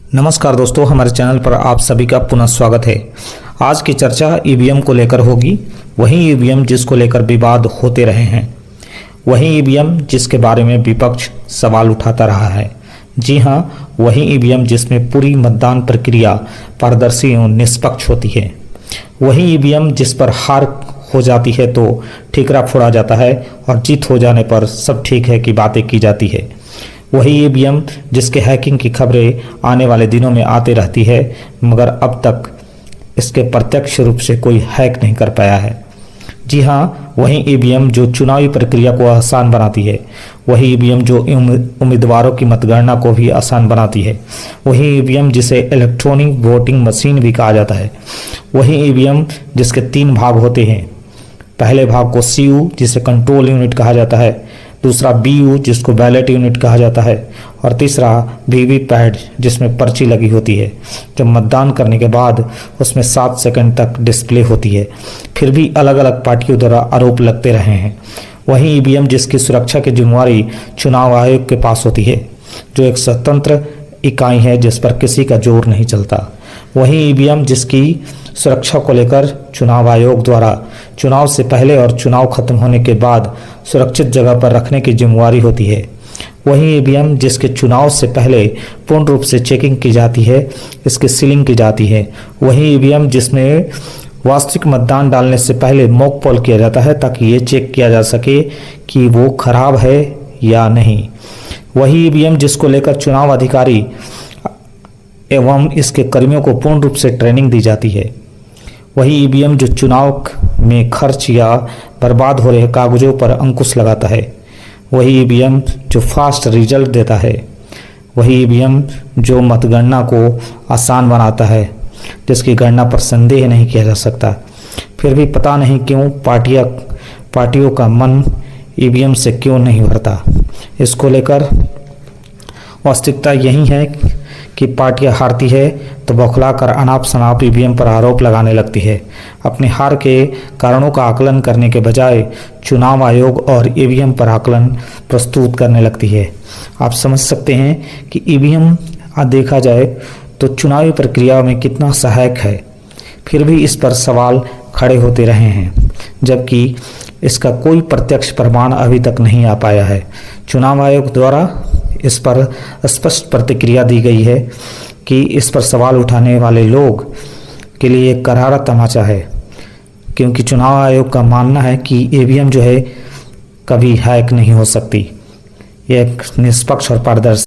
नमस्कार दोस्तों, हमारे चैनल पर आप सभी का पुनः स्वागत है। आज की चर्चा ईवीएम को लेकर होगी। वही ईवीएम जिसको लेकर विवाद होते रहे हैं, वही ईवीएम जिसके बारे में विपक्ष सवाल उठाता रहा है। जी हाँ, वही ईवीएम जिसमें पूरी मतदान प्रक्रिया पारदर्शी एवं निष्पक्ष होती है। वही ईवीएम जिस पर हार हो जाती है तो ठीकरा फोड़ा जाता है और जीत हो जाने पर सब ठीक है की बातें की जाती है। वही ईवीएम जिसके हैकिंग की खबरें आने वाले दिनों में आती रहती है, मगर अब तक इसके प्रत्यक्ष रूप से कोई हैक नहीं कर पाया है। जी हाँ, वही ईवीएम जो चुनावी प्रक्रिया को आसान बनाती है, वही ईवीएम जो उम्मीदवारों की मतगणना को भी आसान बनाती है, वही ईवीएम जिसे इलेक्ट्रॉनिक वोटिंग मशीन भी कहा जाता है, वही ईवीएम जिसके 3 भाग होते हैं। पहले भाग को सीयू जिसे कंट्रोल यूनिट कहा जाता है, दूसरा बीयू जिसको बैलेट यूनिट कहा जाता है और तीसरा वीवीपैट जिसमें पर्ची लगी होती है। जब मतदान करने के बाद उसमें 7 सेकंड तक डिस्प्ले होती है। फिर भी अलग अलग पार्टियों द्वारा आरोप लगते रहे हैं। वही ईवीएम जिसकी सुरक्षा की जिम्मेवारी चुनाव आयोग के पास होती है, जो एक स्वतंत्र इकाई है जिस पर किसी का जोर नहीं चलता। वही ईवीएम जिसकी सुरक्षा को लेकर चुनाव आयोग द्वारा चुनाव से पहले और चुनाव खत्म होने के बाद सुरक्षित जगह पर रखने की जिम्मेवारी होती है। वही ईवीएम जिसके चुनाव से पहले पूर्ण रूप से चेकिंग की जाती है, इसकी सीलिंग की जाती है। वही ईवीएम जिसमें वास्तविक मतदान डालने से पहले मॉक पोल किया जाता है ताकि ये चेक किया जा सके कि वो खराब है या नहीं। वही ईवीएम जिसको लेकर चुनाव अधिकारी एवं इसके कर्मियों को पूर्ण रूप से ट्रेनिंग दी जाती है। वही ईवीएम जो चुनाव में खर्च या बर्बाद हो रहे कागजों पर अंकुश लगाता है। वही ईवीएम जो फास्ट रिजल्ट देता है। वही ईवीएम जो मतगणना को आसान बनाता है, जिसकी गणना पर संदेह नहीं किया जा सकता। फिर भी पता नहीं क्यों पार्टियों का मन ईवीएम से क्यों नहीं भरता। इसको लेकर वास्तविकता यही है कि पार्टियां हारती है तो बौखलाकर अनाप शनाप ईवीएम पर आरोप लगाने लगती है। अपनी हार के कारणों का आकलन करने के बजाय चुनाव आयोग और ईवीएम पर आकलन प्रस्तुत करने लगती है। आप समझ सकते हैं कि ईवीएम देखा जाए तो चुनावी प्रक्रिया में कितना सहायक है। फिर भी इस पर सवाल खड़े होते रहे हैं, जबकि इसका कोई प्रत्यक्ष प्रमाण अभी तक नहीं आ पाया है। चुनाव आयोग द्वारा इस पर स्पष्ट प्रतिक्रिया दी गई है कि इस पर सवाल उठाने वाले लोग के लिए एक करारा तमाचा है, क्योंकि चुनाव आयोग का मानना है कि ईवीएम जो है कभी हैक नहीं हो सकती। यह एक निष्पक्ष और पारदर्शी